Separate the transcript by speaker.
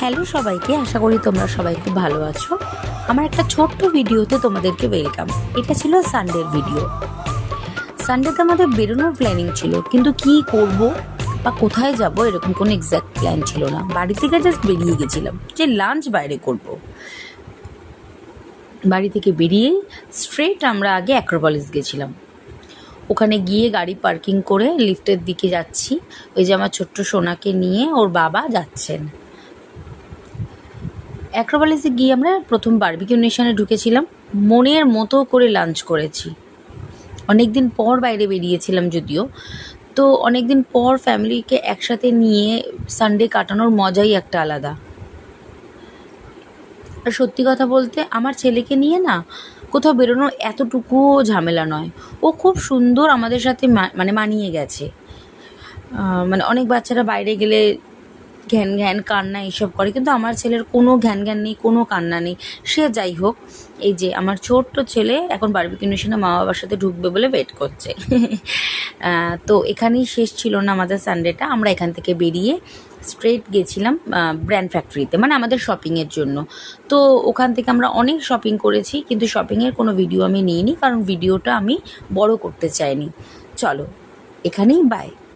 Speaker 1: Hello সবাইকে, আশা করি তোমরা সবাই খুব ভালো আছো। আমার একটা ছোট্ট ভিডিওতে তোমাদেরকে ওয়েলকাম। এটা ছিল সানডের ভিডিও। সানডেতে আমাদের বেরোনোর প্ল্যানিং ছিল, কিন্তু কি করব বা কোথায় যাব এরকম কোনো এক্স্যাক্ট প্ল্যান ছিল না। বাড়ি থেকে জাস্ট বেরিয়ে গেছিলাম যে লাঞ্চ বাইরে করব। বাড়ি থেকে বেরিয়ে স্ট্রেট আমরা আগে অ্যাক্রোপলিস গেছিলাম। ওখানে গিয়ে গাড়ি পার্কিং করে লিফটের দিকে যাচ্ছি। ওই যে আমার ছোট্ট সোনাকে নিয়ে ওর বাবা যাচ্ছেন। অ্যাক্রোপলিসে গিয়ে আমরা প্রথম বারবিকিউ নেশনে ঢুকেছিলাম। মনের মতো করে লাঞ্চ করেছি। অনেক দিন পর বাইরে বেরিয়েছিলাম যদিও, তো অনেক দিন পর ফ্যামিলিকে একসাথে নিয়ে সানডে কাটানোর মজাই একটা আলাদা। আর সত্যি কথা বলতে আমার ছেলেকে নিয়ে না কোথাও বেরোনোর এতটুকুও ঝামেলা নয়। ও খুব সুন্দর আমাদের সাথে মানিয়ে গেছে। মানে অনেক বাচ্চারা বাইরে গেলে ঘ্যান ঘ্যান কান্না এইসব করে, কিন্তু আমার ছেলের কোনো ঘ্যান ঘ্যান নেই, কোনো কান্না নেই। সে যাই হোক, এই যে আমার ছোট্ট ছেলে এখন বারবিকিউ নেশনে মা বাবার সাথে ঢুকবে বলে ওয়েট করছে। তো এখানেই শেষ ছিল না আমাদের সানডেটা। আমরা এখান থেকে বেরিয়ে স্ট্রেট গেছিলাম ব্র্যান্ড ফ্যাক্টরিতে, মানে আমাদের শপিংয়ের জন্য। তো ওখান থেকে আমরা অনেক শপিং করেছি, কিন্তু শপিংয়ের কোনো ভিডিও আমি নিইনি, কারণ ভিডিওটা আমি বড় করতে চাইনি। চলো, এখানেই বাই।